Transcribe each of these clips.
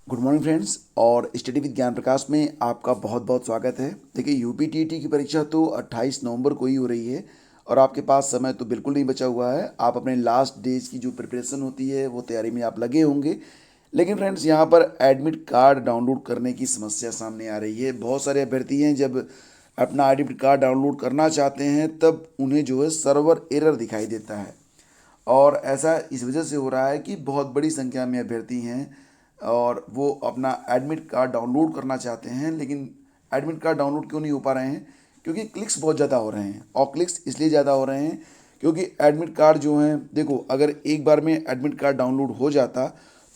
Good morning friends. और study with ज्ञान प्रकाश में आपका बहुत बहुत स्वागत है। देखिए यूपीटीईटी की परीक्षा तो 28 नवंबर को ही हो रही है और आपके पास समय तो बिल्कुल नहीं बचा हुआ है। आप अपने लास्ट डेज की जो प्रिपरेशन होती है वो तैयारी में आप लगे होंगे। लेकिन फ्रेंड्स यहाँ पर एडमिट कार्ड डाउनलोड करने की समस्या सामने आ रही है। बहुत सारे अभ्यर्थी हैं जब अपना एडमिट कार्ड डाउनलोड करना चाहते हैं तब उन्हें जो है सर्वर एरर दिखाई देता है। और ऐसा इस वजह से हो रहा है कि बहुत बड़ी संख्या में अभ्यर्थी हैं और वो अपना एडमिट कार्ड डाउनलोड करना चाहते हैं, लेकिन एडमिट कार्ड डाउनलोड क्यों नहीं हो पा रहे हैं? क्योंकि क्लिक्स बहुत ज़्यादा हो रहे हैं। और क्लिक्स इसलिए ज़्यादा हो रहे हैं क्योंकि एडमिट कार्ड जो हैं, देखो अगर एक बार में एडमिट कार्ड डाउनलोड हो जाता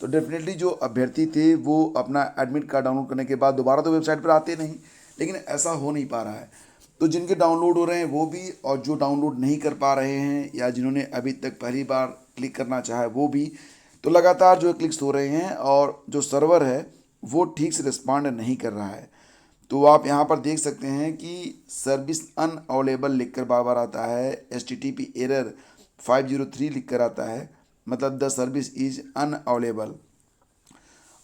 तो डेफिनेटली जो अभ्यर्थी थे वो अपना एडमिट कार्ड डाउनलोड करने के बाद दोबारा तो वेबसाइट पर आते नहीं। लेकिन ऐसा हो नहीं पा रहा है। तो जिनके डाउनलोड हो रहे हैं वो भी, और जो डाउनलोड नहीं कर पा रहे हैं या जिन्होंने अभी तक पहली बार क्लिक करना चाहा है वो भी, तो लगातार जो है क्लिक्स हो रहे हैं और जो सर्वर है वो ठीक से रिस्पॉन्ड नहीं कर रहा है। तो आप यहाँ पर देख सकते हैं कि सर्विस अनअवेलेबल लिख कर बार बार आता है, HTTP एरर 503 लिख कर आता है, मतलब द सर्विस इज अनअवेलेबल।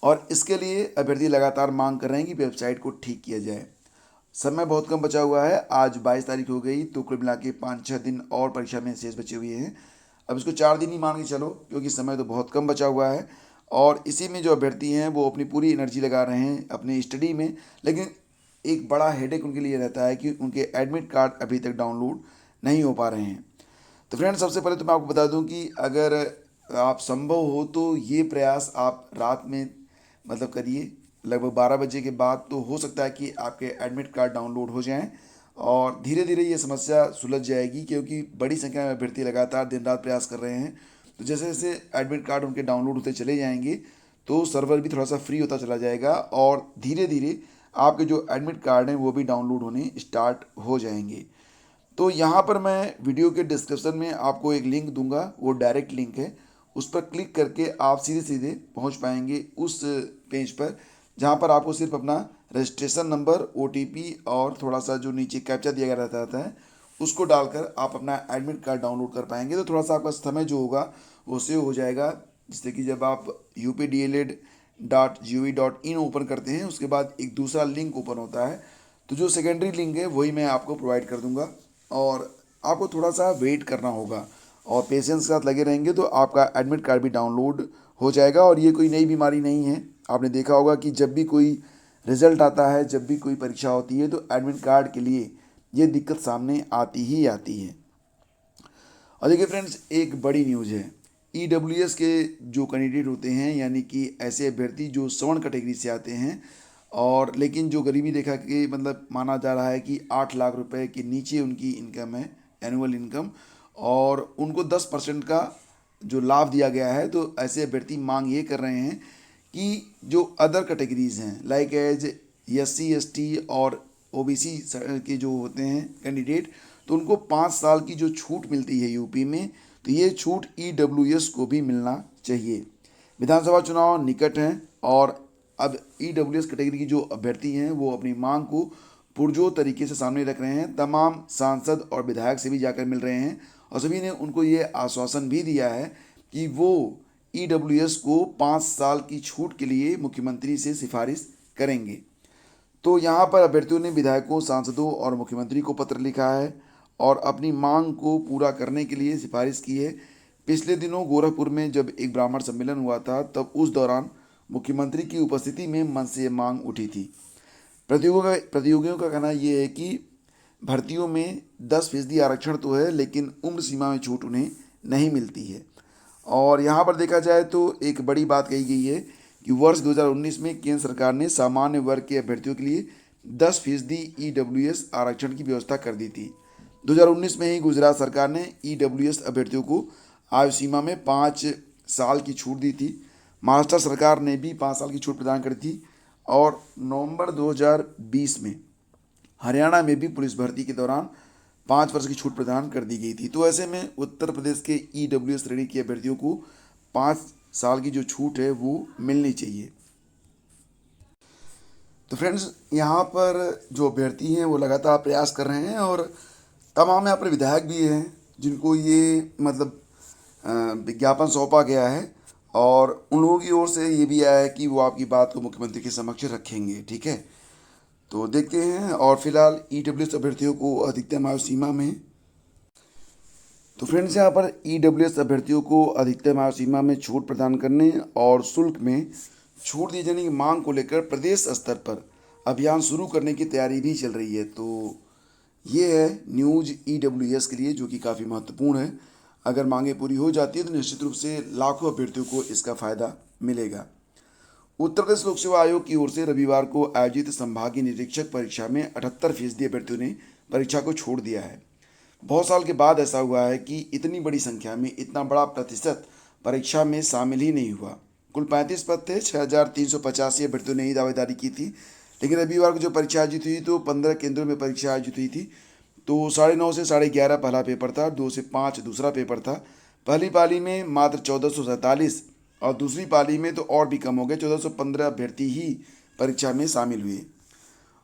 और इसके लिए अभ्यर्थी लगातार मांग कर रहे हैं कि वेबसाइट को ठीक किया जाए। समय बहुत कम बचा हुआ है। आज 22 तारीख हो गई, तो कुल मिला के 5-6 दिन और परीक्षा में शेष बचे हुए हैं। अब इसको 4 दिन ही मान के चलो क्योंकि समय तो बहुत कम बचा हुआ है। और इसी में जो अभ्यर्थी हैं वो अपनी पूरी एनर्जी लगा रहे हैं अपनी स्टडी में। लेकिन एक बड़ा हेडेक उनके लिए रहता है कि उनके एडमिट कार्ड अभी तक डाउनलोड नहीं हो पा रहे हैं। तो फ्रेंड्स, सबसे पहले तो मैं आपको बता दूं कि अगर आप संभव हो तो ये प्रयास आप रात में मतलब करिए, लगभग 12 बजे के बाद। तो हो सकता है कि आपके एडमिट कार्ड डाउनलोड हो जाएं और धीरे धीरे ये समस्या सुलझ जाएगी क्योंकि बड़ी संख्या में अभ्यर्थी लगातार दिन रात प्रयास कर रहे हैं। तो जैसे जैसे एडमिट कार्ड उनके डाउनलोड होते चले जाएंगे तो सर्वर भी थोड़ा सा फ्री होता चला जाएगा और धीरे धीरे आपके जो एडमिट कार्ड हैं वो भी डाउनलोड होने स्टार्ट हो जाएंगे। तो यहाँ पर मैं वीडियो के डिस्क्रिप्शन में आपको एक लिंक दूंगा, वो डायरेक्ट लिंक है। उस पर क्लिक करके आप सीधे सीधे पहुँच पाएंगे उस पेज पर जहाँ पर आपको सिर्फ अपना रजिस्ट्रेशन नंबर, OTP और थोड़ा सा जो नीचे कैप्चा दिया गया रहता है उसको डालकर आप अपना एडमिट कार्ड डाउनलोड कर पाएंगे। तो थोड़ा सा आपका समय जो होगा वो सेव हो जाएगा, जिससे कि जब आप updled.gov.in ओपन करते हैं उसके बाद एक दूसरा लिंक ओपन होता है। तो जो सेकेंडरी लिंक है वही मैं आपको प्रोवाइड कर दूंगा और आपको थोड़ा सा वेट करना होगा और पेशेंस के साथ लगे रहेंगे तो आपका एडमिट कार्ड भी डाउनलोड हो जाएगा। और ये कोई नई बीमारी नहीं है। आपने देखा होगा कि जब भी कोई रिजल्ट आता है, जब भी कोई परीक्षा होती है तो एडमिट कार्ड के लिए ये दिक्कत सामने आती ही आती है। और देखिए फ्रेंड्स, एक बड़ी न्यूज़ है। EWS के जो कैंडिडेट होते हैं, यानी कि ऐसे अभ्यर्थी जो सवर्ण कैटेगरी से आते हैं और लेकिन जो गरीबी रेखा के मतलब माना जा रहा है कि 8 लाख रुपए के नीचे उनकी इनकम है, एनुअल इनकम, और उनको 10% का जो लाभ दिया गया है। तो ऐसे अभ्यर्थी मांग ये कर रहे हैं कि जो अदर कैटेगरीज हैं लाइक एज SC ST और OBC के जो होते हैं कैंडिडेट, तो उनको 5 साल की जो छूट मिलती है यूपी में, तो ये छूट EWS को भी मिलना चाहिए। विधानसभा चुनाव निकट हैं और अब EWS कैटेगरी की जो अभ्यर्थी हैं वो अपनी मांग को पुरजोर तरीके से सामने रख रहे हैं। तमाम सांसद और विधायक से भी जाकर मिल रहे हैं और सभी ने उनको ये आश्वासन भी दिया है कि वो EWS को 5 साल की छूट के लिए मुख्यमंत्री से सिफारिश करेंगे। तो यहाँ पर अभ्यर्थियों ने विधायकों, सांसदों और मुख्यमंत्री को पत्र लिखा है और अपनी मांग को पूरा करने के लिए सिफारिश की है। पिछले दिनों गोरखपुर में जब एक ब्राह्मण सम्मेलन हुआ था तब उस दौरान मुख्यमंत्री की उपस्थिति में मन से ये मांग उठी थी। प्रतियोगियों का कहना ये है कि भर्तियों में 10% आरक्षण तो है लेकिन उम्र सीमा में छूट उन्हें नहीं मिलती है। और यहाँ पर देखा जाए तो एक बड़ी बात कही गई है कि वर्ष 2019 में केंद्र सरकार ने सामान्य वर्ग के अभ्यर्थियों के लिए 10% EWS आरक्षण की व्यवस्था कर दी थी। 2019 में ही गुजरात सरकार ने EWS अभ्यर्थियों को आयु सीमा में 5 साल की छूट दी थी। महाराष्ट्र सरकार ने भी 5 साल की छूट प्रदान करी थी और नवंबर 2020 में हरियाणा में भी पुलिस भर्ती के दौरान 5 वर्ष की छूट प्रदान कर दी गई थी। तो ऐसे में उत्तर प्रदेश के EWS श्रेणी के अभ्यर्थियों को 5 साल की जो छूट है वो मिलनी चाहिए। तो फ्रेंड्स, यहाँ पर जो अभ्यर्थी हैं वो लगातार प्रयास कर रहे हैं और तमाम यहाँ पर विधायक भी हैं जिनको ये मतलब विज्ञापन सौंपा गया है और उन लोगों की ओर से ये भी आया है कि वो आपकी बात को मुख्यमंत्री के समक्ष रखेंगे। ठीक है, तो देखते हैं। और फिलहाल ईडब्ल्यूएस अभ्यर्थियों को अधिकतम आयु सीमा में, तो फ्रेंड्स यहाँ पर ईडब्ल्यूएस अभ्यर्थियों को अधिकतम आयु सीमा में छूट प्रदान करने और शुल्क में छूट दिए जाने की मांग को लेकर प्रदेश स्तर पर अभियान शुरू करने की तैयारी भी चल रही है। तो ये है न्यूज़ ईडब्ल्यूएस के लिए, जो कि काफ़ी महत्वपूर्ण है। अगर मांगें पूरी हो जाती है तो निश्चित रूप से लाखों अभ्यर्थियों को इसका फ़ायदा मिलेगा। उत्तर प्रदेश लोक सेवा आयोग की ओर से रविवार को आयोजित संभागीय निरीक्षक परीक्षा में 78% अभ्यर्थियों ने परीक्षा को छोड़ दिया है। बहुत साल के बाद ऐसा हुआ है कि इतनी बड़ी संख्या में इतना बड़ा प्रतिशत परीक्षा में शामिल ही नहीं हुआ। कुल 35 पद थे, 6,385 अभ्यर्थियों ने ही दावेदारी की थी। लेकिन रविवार को जो परीक्षा आयोजित हुई तो 15 केंद्रों में परीक्षा आयोजित हुई थी। तो 9:30 से 11:30 पहला पेपर था, 2 से 5 दूसरा पेपर था। पहली पाली में मात्र 1447 और दूसरी पाली में तो और भी कम हो गए, 1415 अभ्यर्थी ही परीक्षा में शामिल हुए।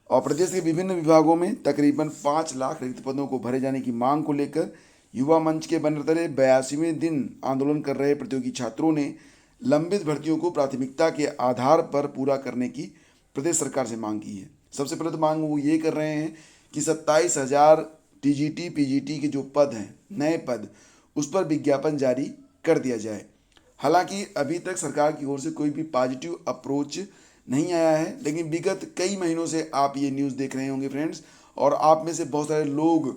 और प्रदेश के विभिन्न विभागों में तकरीबन 5 लाख रिक्त पदों को भरे जाने की मांग को लेकर युवा मंच के बैनर तले 82वें दिन आंदोलन कर रहे प्रतियोगी छात्रों ने लंबित भर्तियों को प्राथमिकता के आधार पर पूरा करने की प्रदेश सरकार से मांग की है। सबसे पहले तो मांग वो ये कर रहे हैं कि 27,000 टीजीटी पीजीटी के जो पद हैं, नए पद, उस पर विज्ञापन जारी कर दिया जाए। हालांकि अभी तक सरकार की ओर से कोई भी पॉजिटिव अप्रोच नहीं आया है, लेकिन विगत कई महीनों से आप ये न्यूज़ देख रहे होंगे फ्रेंड्स, और आप में से बहुत सारे लोग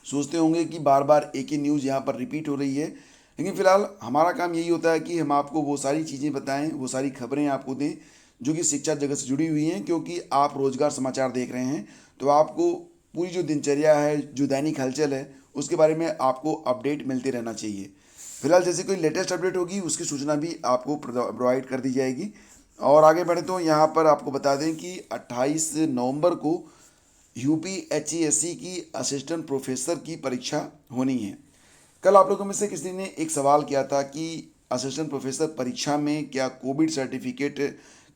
सोचते होंगे कि बार बार एक ही न्यूज़ यहाँ पर रिपीट हो रही है। लेकिन फ़िलहाल हमारा काम यही होता है कि हम आपको वो सारी चीज़ें बताएं, वो सारी खबरें आपको दें जो कि शिक्षा जगत से जुड़ी हुई हैं। क्योंकि आप रोज़गार समाचार देख रहे हैं तो आपको पूरी जो दिनचर्या है, जो दैनिक हलचल है, उसके बारे में आपको अपडेट मिलते रहना चाहिए। फिलहाल जैसे कोई लेटेस्ट अपडेट होगी उसकी सूचना भी आपको प्रोवाइड कर दी जाएगी। और आगे बढ़े तो यहाँ पर आपको बता दें कि 28 नवंबर को यूपीएचईएससी की असिस्टेंट प्रोफेसर की परीक्षा होनी है। कल आप लोगों में से किसी ने एक सवाल किया था कि असिस्टेंट प्रोफेसर परीक्षा में क्या कोविड सर्टिफिकेट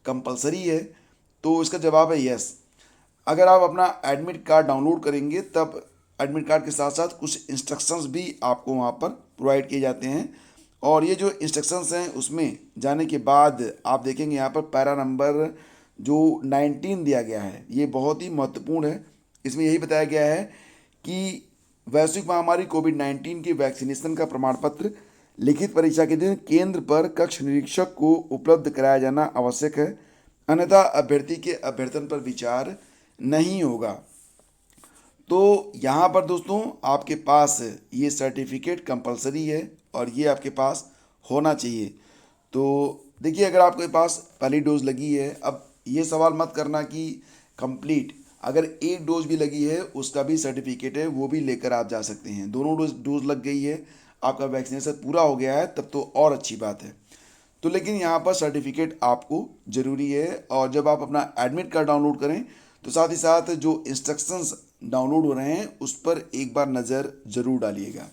कंपलसरी है, तो इसका जवाब है यस। अगर आप अपना एडमिट कार्ड डाउनलोड करेंगे तब एडमिट कार्ड के साथ साथ कुछ इंस्ट्रक्शंस भी आपको वहाँ पर प्रोवाइड किए जाते हैं। और ये जो इंस्ट्रक्शंस हैं उसमें जाने के बाद आप देखेंगे यहाँ पर पैरा नंबर जो 19 दिया गया है, ये बहुत ही महत्वपूर्ण है। इसमें यही बताया गया है कि वैश्विक महामारी कोविड-19 के वैक्सीनेशन का प्रमाण पत्र लिखित परीक्षा के दिन केंद्र पर कक्ष निरीक्षक को उपलब्ध कराया जाना आवश्यक है, अन्यथा अभ्यर्थी के अभ्यर्थन पर विचार नहीं होगा। तो यहाँ पर दोस्तों आपके पास ये सर्टिफिकेट कंपलसरी है और ये आपके पास होना चाहिए। तो देखिए, अगर आपके पास पहली डोज लगी है, अब ये सवाल मत करना कि कंप्लीट, अगर एक डोज भी लगी है उसका भी सर्टिफिकेट है, वो भी लेकर आप जा सकते हैं। दोनों डोज लग गई है, आपका वैक्सीनेशन पूरा हो गया है, तब तो और अच्छी बात है। तो लेकिन यहाँ पर सर्टिफिकेट आपको ज़रूरी है। और जब आप अपना एडमिट कार्ड डाउनलोड करें तो साथ ही साथ जो इंस्ट्रक्शंस डाउनलोड हो रहे हैं उस पर एक बार नज़र ज़रूर डालिएगा।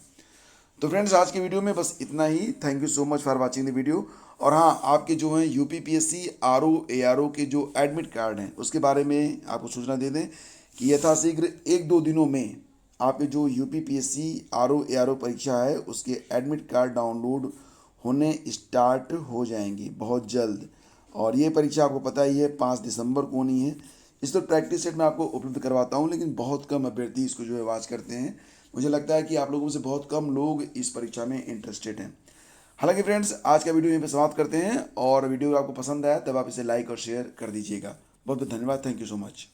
तो फ्रेंड्स, आज की वीडियो में बस इतना ही। Thank you so much for watching the video. और हाँ, आपके जो हैं यूपीपीएससी आरओ एआरओ के जो एडमिट कार्ड हैं उसके बारे में आपको सूचना दे दें कि यथाशीघ्र 1-2 दिनों में आपके जो यूपीपीएससी आरओ एआरओ परीक्षा है उसके एडमिट कार्ड डाउनलोड होने स्टार्ट हो जाएंगी बहुत जल्द। और ये परीक्षा आपको पता ही है 5 दिसंबर को होनी है। इस तो प्रैक्टिस सेट मैं आपको उपलब्ध करवाता हूँ, लेकिन बहुत कम अभ्यर्थी इसको जो है वाच करते हैं। मुझे लगता है कि आप लोगों में से बहुत कम लोग इस परीक्षा में इंटरेस्टेड हैं। हालांकि फ्रेंड्स, आज का वीडियो यहीं पे समाप्त करते हैं। और वीडियो आपको पसंद आया तब आप इसे लाइक और शेयर कर दीजिएगा। बहुत बहुत धन्यवाद। Thank you so much.